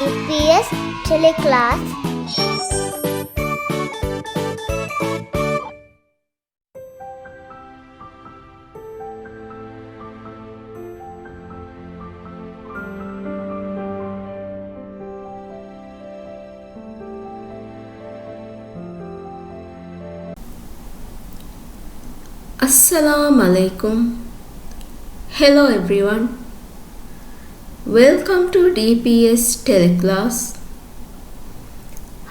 DPS TeleClass. Assalamu alaikum. Hello everyone. Welcome to DPS TeleClass.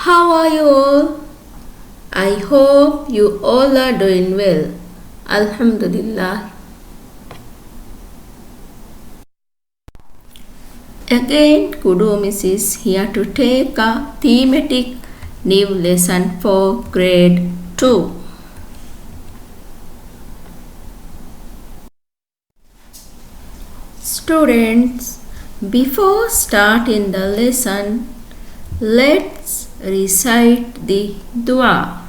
How are you all? I hope you all are doing well. Alhamdulillah. Again, Kudumis is here to take a thematic new lesson for grade 2. Students, before starting the lesson, let's recite the dua.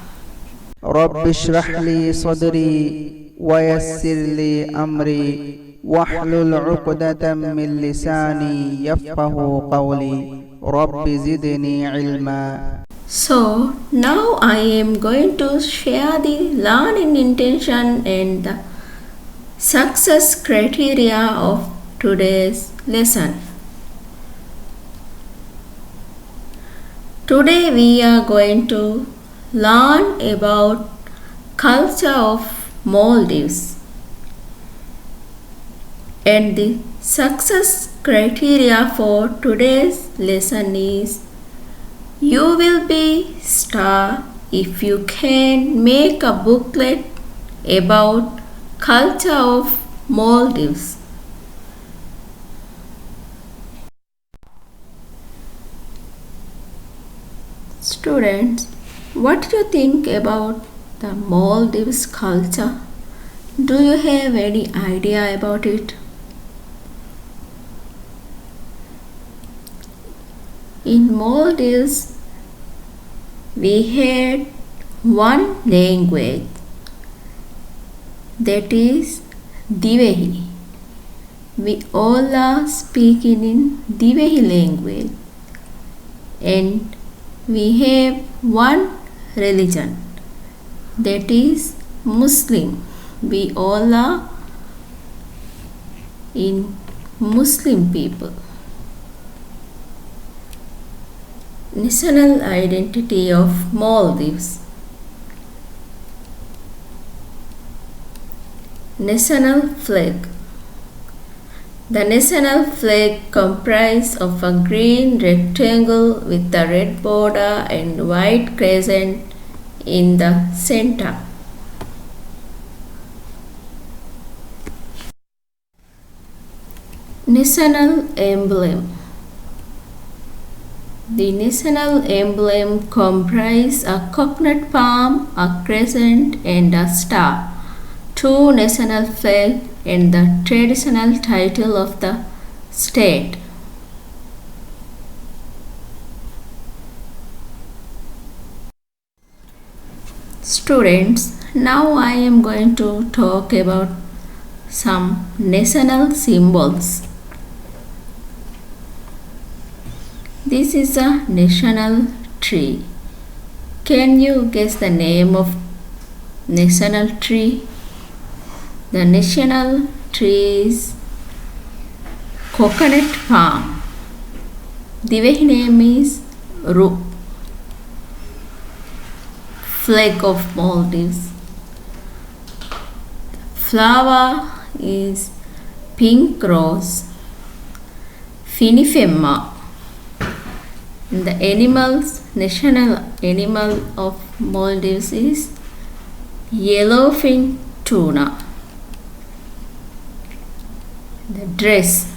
رب اشرح لي صدري ويسر لي أمري واحلل عقدة من لساني يفقه قولي رب زدني علما. So, now I am going to share the learning intention and the success criteria of today's lesson. Today we are going to learn about culture of Maldives, and the success criteria for today's lesson is: you will be star if you can make a booklet about culture of Maldives. Students, what do you think about the Maldives culture? Do you have any idea about it? In Maldives, we had one language, that is Dhivehi. We all are speaking in Dhivehi language, and we have one religion, that is Muslim. We all are in Muslim people. National identity of Maldives. National flag. The national flag comprises of a green rectangle with a red border and white crescent in the center. National emblem. The national emblem comprises a coconut palm, a crescent, and a star. Two national flags and the traditional title of the state. Students, now I am going to talk about some national symbols. This is a national tree. Can you guess the name of national tree? The national tree is coconut palm. Dhivehi name is Ru. Flag of Maldives. Flower is pink rose. Finifemma. The national animal of Maldives is yellowfin tuna. The dress.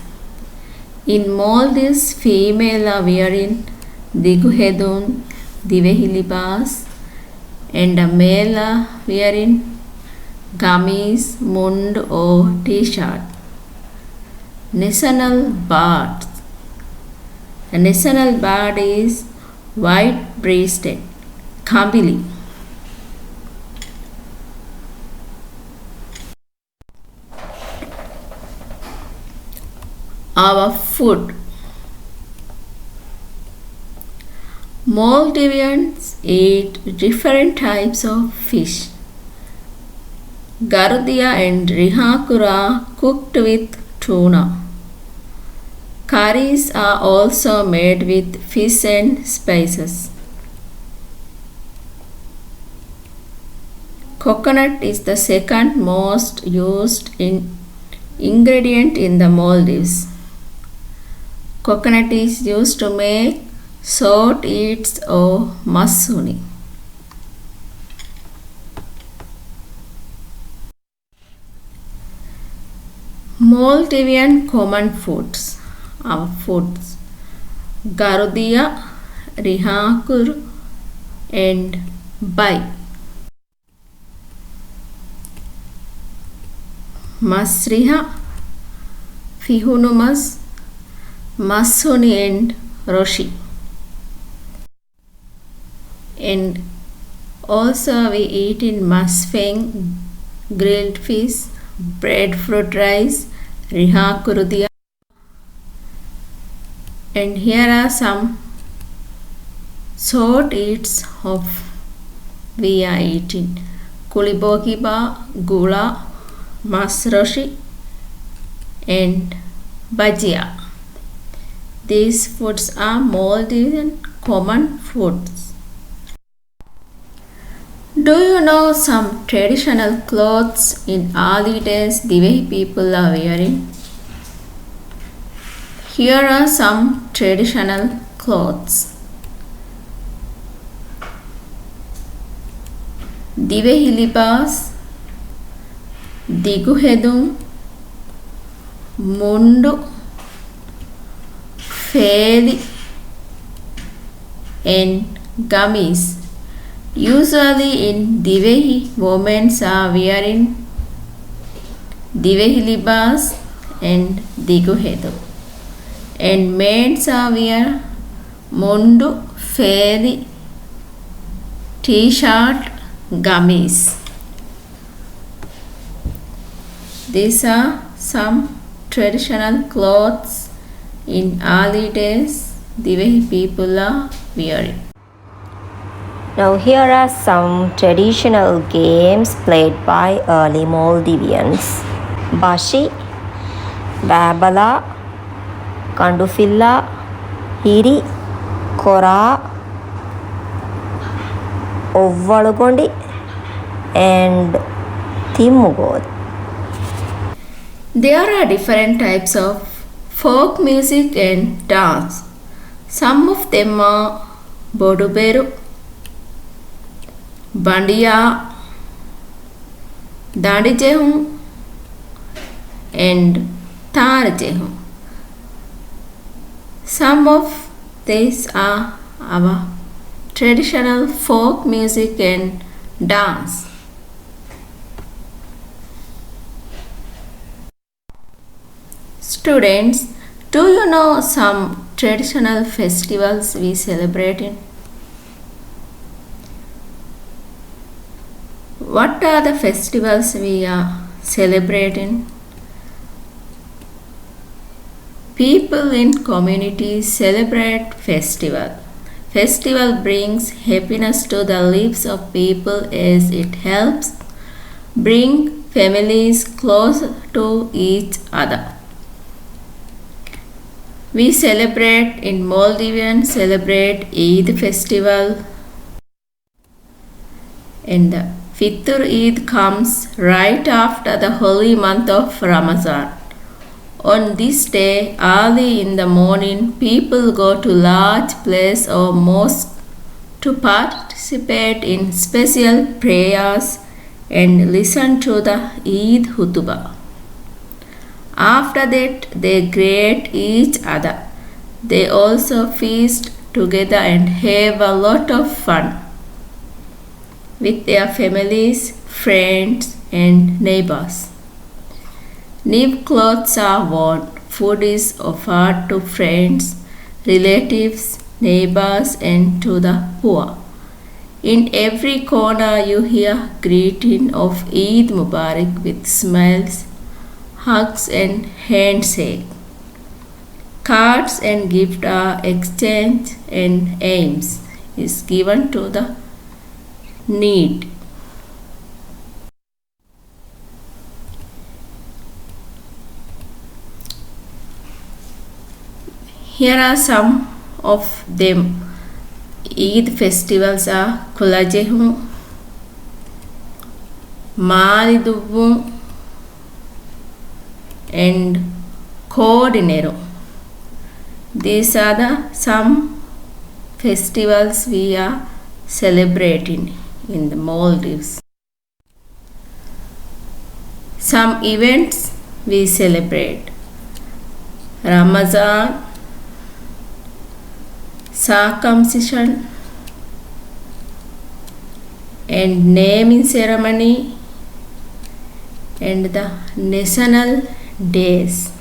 In Maldives, female are wearing diguhedun, Dhivehi libas, and a male are wearing gamis, mund or t-shirt. National birds. The national bird is white-breasted kambili. Our food. Maldivians eat different types of fish. Garudia and rihakura cooked with tuna. Curries are also made with fish and spices. Coconut is the second most used ingredient in the Maldives. Coconut is used to make salt eats or masuni. Maldivian common foods are Garudia, Rihakur and Bai. Masriha, Fihunumas, Masuni and Roshi. And also we eat in masfeng, grilled fish, breadfruit rice, rihakurudia. And here are some short eats of we are eating. Kulibokiba, gula, masroshi and bajia. These foods are Maldivian common foods. Do you know some traditional clothes in early days Divehi people are wearing? Here are some traditional clothes. Divehi libas, Diguhedum, Mundu, Feli and Gamis. Usually in Divehi, women are wearing Divehi libas and Diguhedum. And men are wear Mundu, Feli, T-shirt, Gamis. These are some traditional clothes in early days Divehi people are wearing. Now here are some traditional games played by early Maldivians. Bashi, Babala, Kandufilla, Hiri, Kora, Ovvalugondi and Timugod. There are different types of folk music and dance. Some of them are Boduberu, Bandiya, Dandijehum and Tarjehum. Some of these are our traditional folk music and dance. Students, do you know some traditional festivals we celebrate in? What are the festivals we are celebrating? People in communities celebrate festival. Festival brings happiness to the lives of people as it helps bring families closer to each other. We celebrate in Maldivian celebrate Eid festival, and the Fitr Eid comes right after the holy month of Ramadan. On this day, early in the morning, people go to large place or mosque to participate in special prayers and listen to the Eid Hutubah. After that, they greet each other. They also feast together and have a lot of fun with their families, friends, and neighbors. New clothes are worn, food is offered to friends, relatives, neighbors, and to the poor. In every corner, you hear greeting of Eid Mubarak with smiles, hugs, and handshake. Cards and gifts are exchanged and aims. is given to the need. Here are some of them. Eid festivals are Kulajehum, Maldives, and Cordinero. These are the some festivals we are celebrating in the Maldives. Some events we celebrate: Ramadan, circumcision, and naming ceremony, and the national days.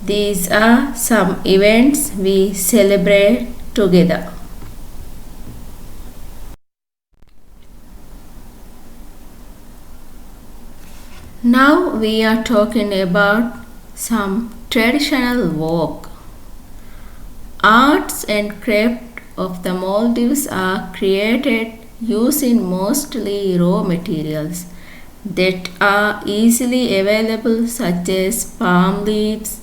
These are some events we celebrate together. Now we are talking about some traditional work. Arts and craft of the Maldives are created using mostly raw materials that are easily available, such as palm leaves,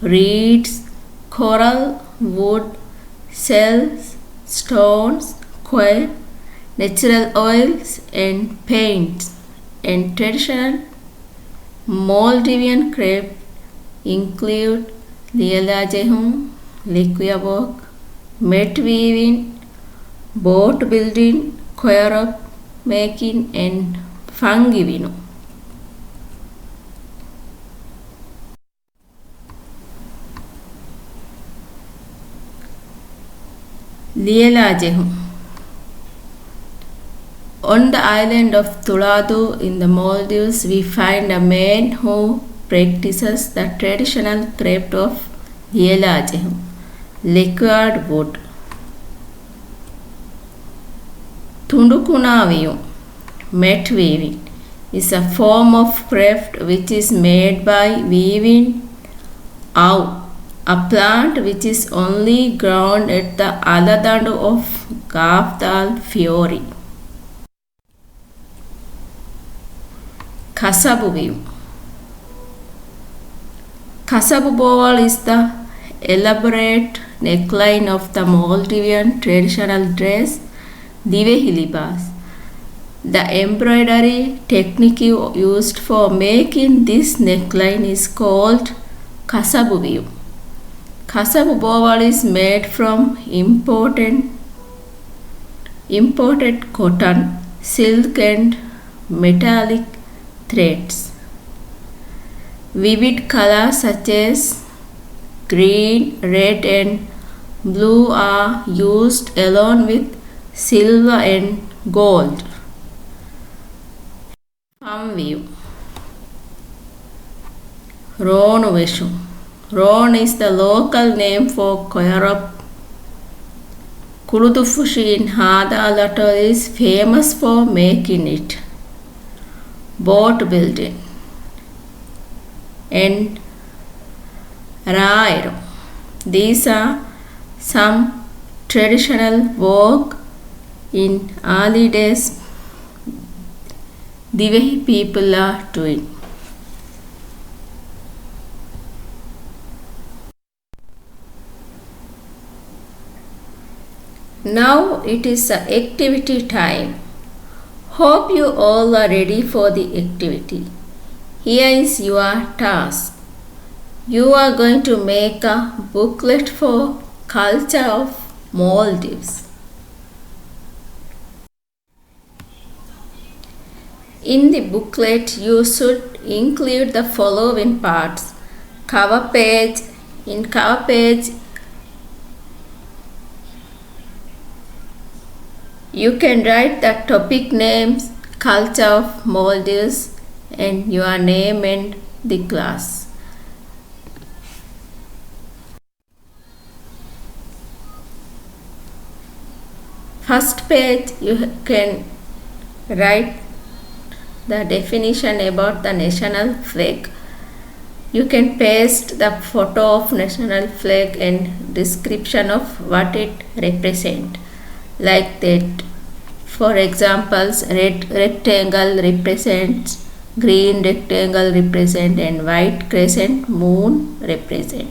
reeds, coral, wood, shells, stones, coir, natural oils, and paints. And traditional Maldivian craft include lielajehum, liquia work, mat weaving, boat building, coir making, and fungivino. Lielajehum. On the island of Tuladu in the Maldives, we find a man who practices the traditional craft of lielajehum, liquid wood. Tundukunaviyum, mat weaving, is a form of craft which is made by weaving out a plant which is only grown at the Aladandu of Gavdal Fiori. Kasabu. Kasabu bowl is the elaborate neckline of the Maldivian traditional dress, Divehilibas. The embroidery technique used for making this neckline is called Kasabu. Kasabu bowl is made from imported cotton, silk, and metallic threads. Vivid colors such as green, red, and blue are used along with silver and gold. Palm view. Ron Veshu. Ron is the local name for Koyarop. Kurudufushi in Hada Atoll is famous for making it. Boat building. And Rairo. These are some traditional work in early days the way people are doing. Now it is activity time. Hope you all are ready for the activity. Here is your task. You are going to make a booklet for culture of Maldives. In the booklet, you should include the following parts. Cover page. In cover page, you can write the topic names, culture of Maldives, and your name and the class. First page, you can write the definition about the national flag. You can paste the photo of national flag and description of what it represents. like that. For examples, red rectangle represents, green rectangle represent, and white crescent moon represent.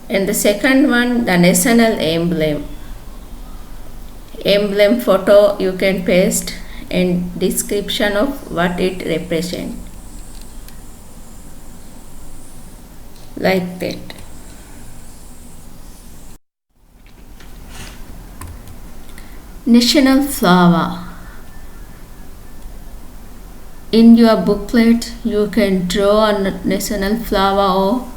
And the second one, the national emblem. Emblem photo you can paste and description of what it represents. Like that. National flower. In your booklet, you can draw a national flower or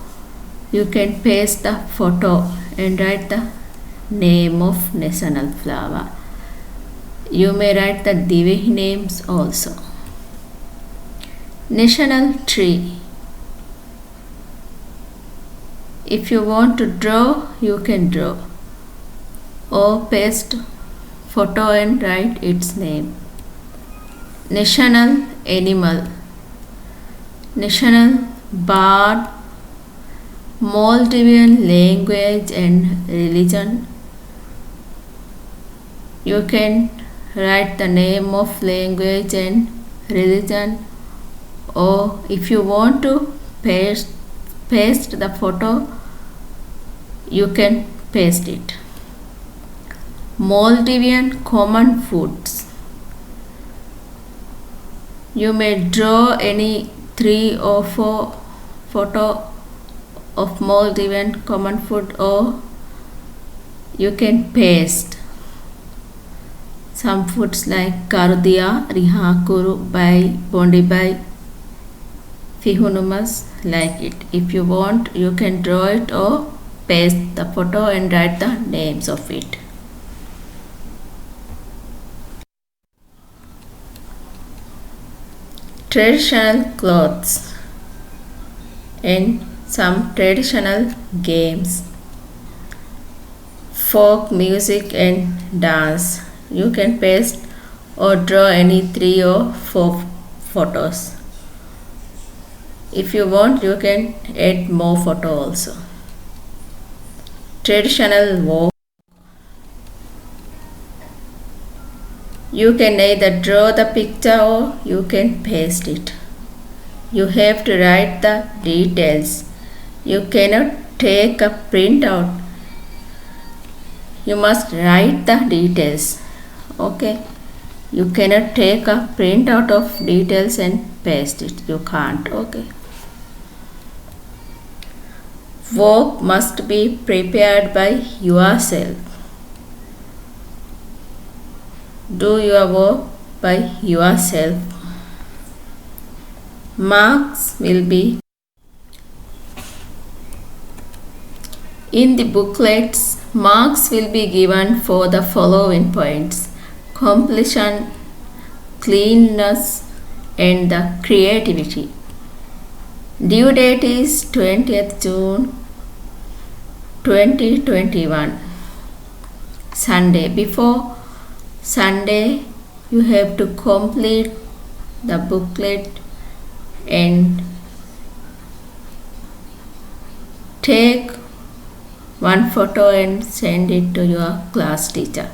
you can paste the photo and write the name of national flower. You may write the Divi names also. National tree. If you want to draw, you can draw or paste photo and write its name. National animal. National bird. Maldivian language and religion. You can write the name of language and religion, or if you want to paste the photo, you can paste it. Maldivian common foods. You may draw any 3 or 4 photo of Maldivian common food, or you can paste some foods like Karudia, Rihakuru, Bai, Bondibai, Fihunumas, like it. If you want, you can draw it or paste the photo and write the names of it. Traditional clothes and some traditional games, folk music and dance. You can paste or draw any 3 or 4 photos. If you want, you can add more photo also. Traditional walk. You can either draw the picture or you can paste it. You have to write the details. You cannot take a printout. You must write the details. Okay. You cannot take a printout of details and paste it. You can't. Okay. Work must be prepared by yourself. Do your work by yourself. Marks will be in the booklets. Marks will be given for the following points: completion, cleanness, and the creativity. Due date is 20th June 2021, Sunday. Before Sunday, you have to complete the booklet and take one photo and send it to your class teacher.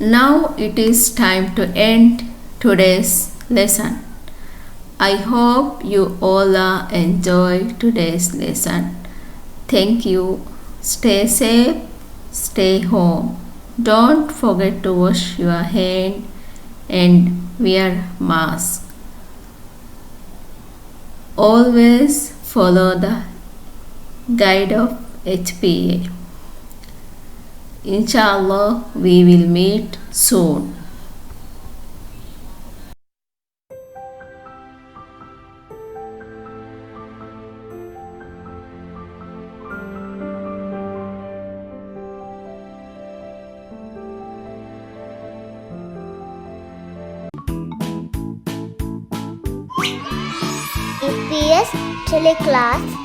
Now it is time to end today's lesson. I hope you all enjoy today's lesson. Thank you. Stay safe. Stay home. Don't forget to wash your hand and wear mask. Always follow the guide of HPA. Inshallah, we will meet soon. DPS TeleClass